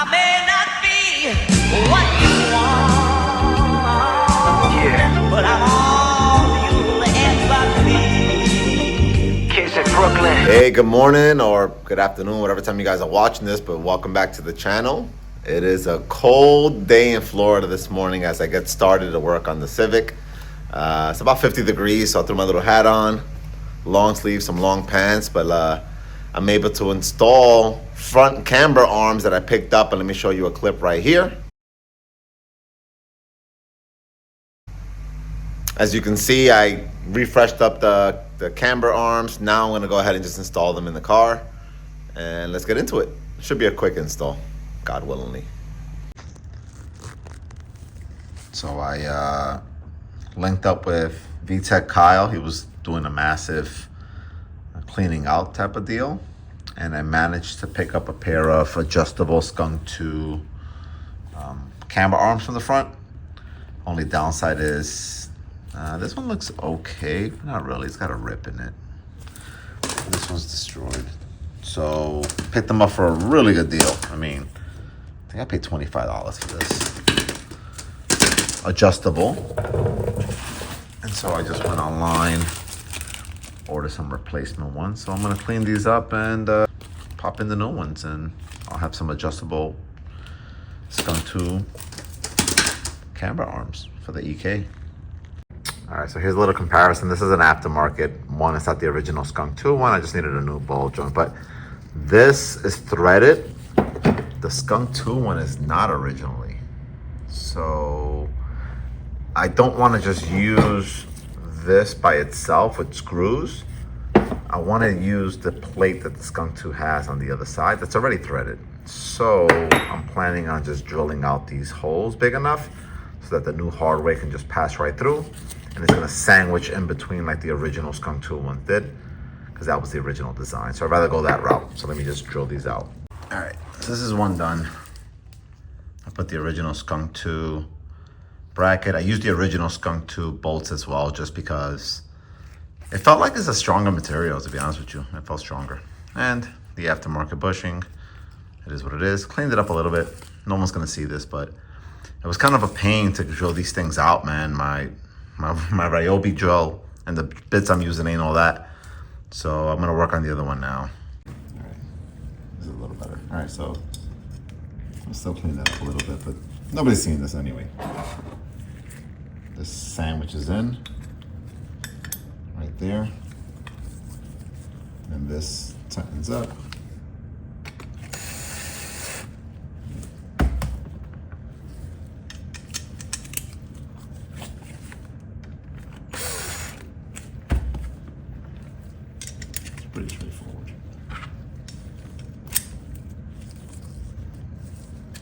I may not be what you want, yeah, but I'm all you'll ever be. Kids in Brooklyn. Hey, good morning or good afternoon, whatever time you guys are watching this, but welcome back to the channel. It is a cold day in Florida this morning as I get started to work on the Civic. It's about 50 degrees, so I threw my little hat on, long sleeves, some long pants, but I'm able to install front camber arms that I picked up, and let me show you a clip right here. As you can see, I refreshed up the camber arms. Now I'm gonna go ahead and just install them in the car, and let's get into it. It should be a quick install, God willingly. So I linked up with VTech Kyle. He was doing a massive cleaning out type of deal, and I managed to pick up a pair of adjustable Skunk 2 camber arms from the front. Only downside is this one looks okay, not really. It's got a rip in it. This one's destroyed. So picked them up for a really good deal. I mean, I think I paid $25 for this. Adjustable. And so I just went online, ordered some replacement ones. So I'm gonna clean these up and pop in the new ones, and I'll have some adjustable Skunk 2 camber arms for the EK. All right, so here's a little comparison. This is an aftermarket one. It's not the original Skunk 2 one. I just needed a new ball joint, but this is threaded. The Skunk 2 one is not originally. So I don't want to just use this by itself with screws. I want to use the plate that the Skunk 2 has on the other side that's already threaded. So I'm planning on just drilling out these holes big enough so that the new hardware can just pass right through, and it's going to sandwich in between like the original Skunk 2 one did, because that was the original design. So I'd rather go that route. So let me just drill these out. All right, so this is one done. I put the original Skunk 2 bracket. I used the original Skunk 2 bolts as well, just because it felt like it's a stronger material, to be honest with you. It felt stronger. And the aftermarket bushing, it is what it is. Cleaned it up a little bit. No one's gonna see this, but it was kind of a pain to drill these things out, man. My Ryobi drill and the bits I'm using ain't all that. So I'm gonna work on the other one now. All right, this is a little better. All right, so I'll still clean that up a little bit, but nobody's seeing this anyway. This sandwiches in right there, and this tightens up. It's pretty straightforward.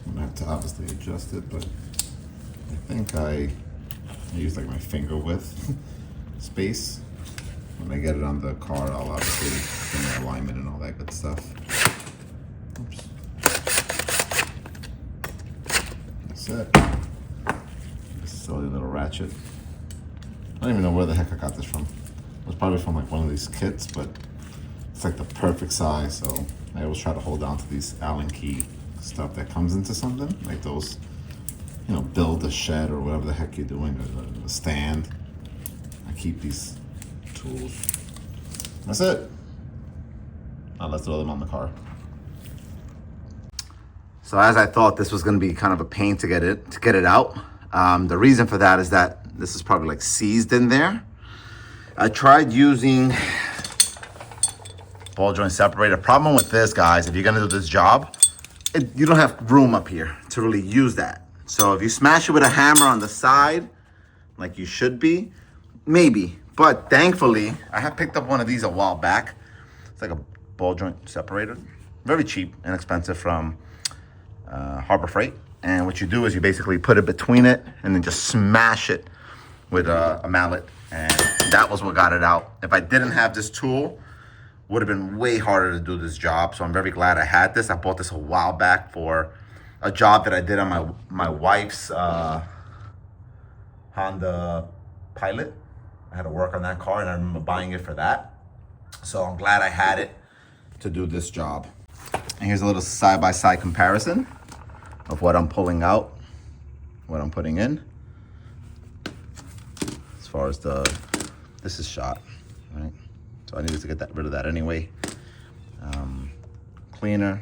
I'm gonna have to obviously adjust it, but I think I use like my finger width space. When I get it on the car, I'll obviously get my alignment and all that good stuff. Oops. That's it. This silly little ratchet. I don't even know where the heck I got this from. It was probably from like one of these kits, but it's like the perfect size. So I always try to hold on to these Allen key stuff that comes into something, like those, you know, build a shed or whatever the heck you're doing, or a stand. I keep these tools. That's it. Now let's throw them on the car. So as I thought, this was going to be kind of a pain to get it out. The reason for that is that this is probably like seized in there. I tried using ball joint separator. Problem with this, guys, if you're going to do this job, you don't have room up here to really use that. So if you smash it with a hammer on the side, like you should be, maybe. But thankfully, I have picked up one of these a while back. It's like a ball joint separator. Very cheap, inexpensive, from Harbor Freight. And what you do is you basically put it between it and then just smash it with a mallet. And that was what got it out. If I didn't have this tool, it would have been way harder to do this job. So I'm very glad I had this. I bought this a while back for a job that I did on my wife's Honda Pilot. I had to work on that car, and I remember buying it for that. So I'm glad I had it to do this job. And here's a little side-by-side comparison. of what I'm pulling out, what I'm putting in. As far as this is shot, right? So I needed to get rid of that anyway. Cleaner,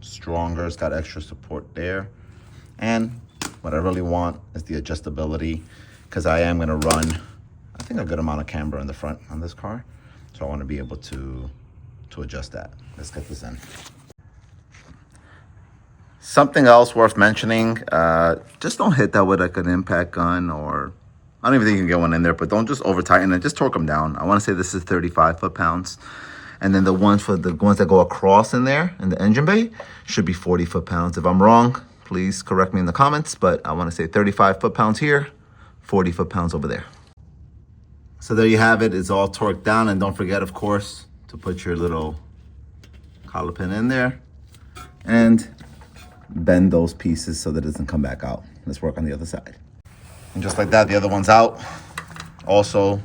stronger, it's got extra support there. And what I really want is the adjustability, because I am gonna run, I think, a good amount of camber in the front on this car. So I wanna be able to adjust that. Let's get this in. Something else worth mentioning, just don't hit that with like an impact gun, or I don't even think you can get one in there, but don't just over tighten it, just torque them down. I wanna say this is 35 foot-pounds. And then the ones that go across in there in the engine bay should be 40 foot-pounds. If I'm wrong, please correct me in the comments, but I wanna say 35 foot-pounds here, 40 foot-pounds over there. So there you have it, it's all torqued down. And don't forget, of course, to put your little collar pin in there and bend those pieces so that it doesn't come back out. Let's work on the other side. And just like that, the other one's out. Also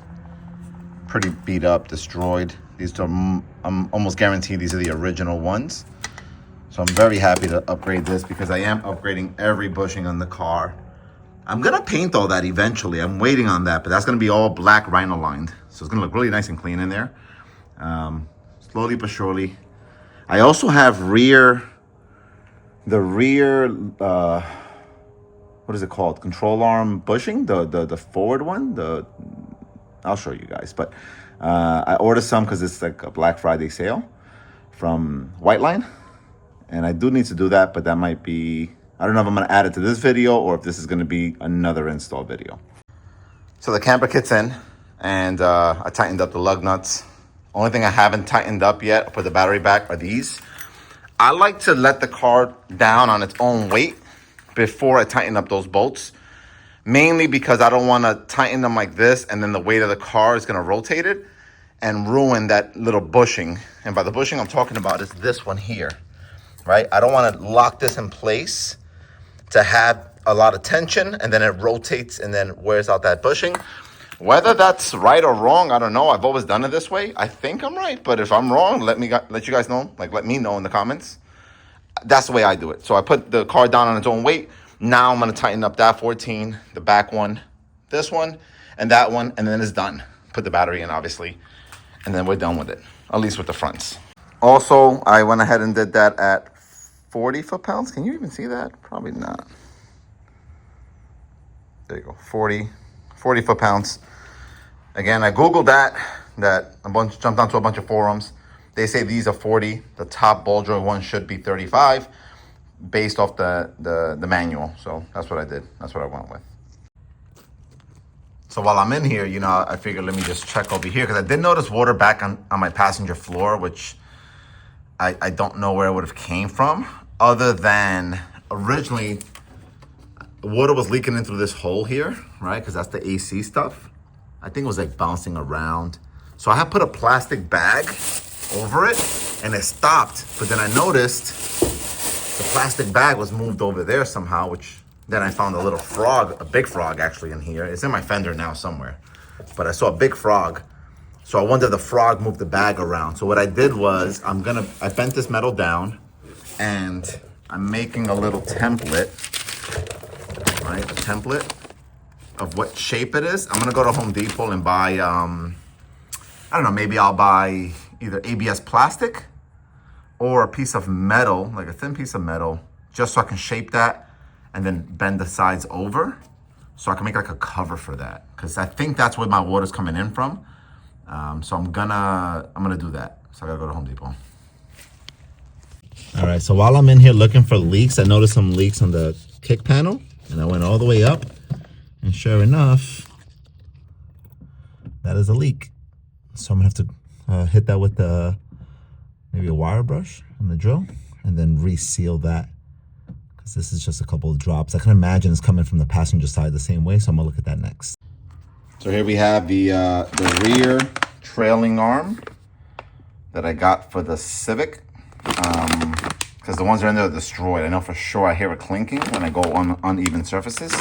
pretty beat up, destroyed. These are, I'm almost guaranteed these are the original ones. So I'm very happy to upgrade this, because I am upgrading every bushing on the car. I'm gonna paint all that eventually. I'm waiting on that, but that's gonna be all black rhino lined. So it's gonna look really nice and clean in there. Slowly but surely. I also have the rear, what is it called? Control arm bushing, the forward one. I'll show you guys, but I ordered some because it's like a Black Friday sale from White Line. And I do need to do that, but that might be, I don't know if I'm gonna add it to this video or if this is gonna be another install video. So the camper kit's in, and I tightened up the lug nuts. Only thing I haven't tightened up yet, put the battery back, are these. I like to let the car down on its own weight before I tighten up those bolts. Mainly because I don't wanna tighten them like this, and then the weight of the car is gonna rotate it and ruin that little bushing. And by the bushing I'm talking about is this one here, right? I don't wanna lock this in place to have a lot of tension, and then it rotates and then wears out that bushing. Whether that's right or wrong, I don't know. I've always done it this way. I think I'm right, but if I'm wrong, let you guys know. Like, let me know in the comments. That's the way I do it. So I put the car down on its own weight. Now I'm gonna tighten up that 14, the back one, this one, and that one, and then it's done. Put the battery in, obviously, and then we're done with it, at least with the fronts. Also, I went ahead and did that at 40 foot-pounds. Can you even see that? Probably not. There you go, 40 foot-pounds. Again, I Googled that jumped onto a bunch of forums. They say these are 40. The top ball joint one should be 35 based off the manual. So that's what I did. That's what I went with. So while I'm in here, I figured let me just check over here, because I did notice water back on my passenger floor, which I don't know where it would have came from, other than originally water was leaking in through this hole here, right? Because that's the AC stuff. I think it was like bouncing around. So I had put a plastic bag over it and it stopped. But then I noticed the plastic bag was moved over there somehow, which then I found a little frog, a big frog actually in here. It's in my fender now somewhere, but I saw a big frog. So I wonder if the frog moved the bag around. So what I did was I bent this metal down, and I'm making a little template, right? A template of what shape it is. I'm gonna go to Home Depot and buy, I don't know, maybe I'll buy either ABS plastic or a piece of metal, like a thin piece of metal, just so I can shape that and then bend the sides over so I can make like a cover for that. Because I think that's where my water's coming in from. So I'm gonna do that. So I gotta go to Home Depot. All right, so while I'm in here looking for leaks, I noticed some leaks on the kick panel, and I went all the way up, and sure enough, that is a leak. So I'm gonna have to hit that with maybe a wire brush and the drill, and then reseal that, because this is just a couple of drops. I can imagine it's coming from the passenger side the same way, so I'm gonna look at that next. So here we have the rear trailing arm that I got for the Civic, because the ones that are in there are destroyed. I know for sure I hear it clinking when I go on uneven surfaces.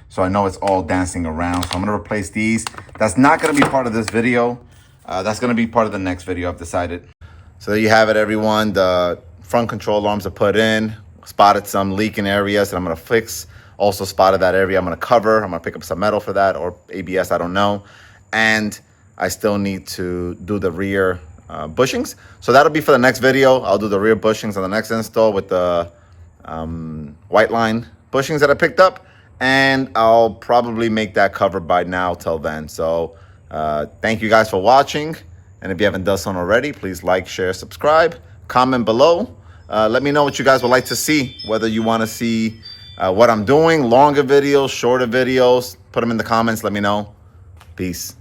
So I know it's all dancing around. So I'm gonna replace these. That's not gonna be part of this video. That's gonna be part of the next video, I've decided. So there you have it, everyone. The front control arms are put in. spotted some leaking areas that I'm gonna fix. Also spotted that area I'm gonna cover. I'm gonna pick up some metal for that, or ABS, I don't know. And I still need to do the rear bushings. So that'll be for the next video. I'll do the rear bushings on the next install with the white line bushings that I picked up. And I'll probably make that cover by now till then. So thank you guys for watching. And if you haven't done so already, please like, share, subscribe, comment below. Let me know what you guys would like to see, whether you want to see what I'm doing, longer videos, shorter videos. Put them in the comments, let me know. Peace.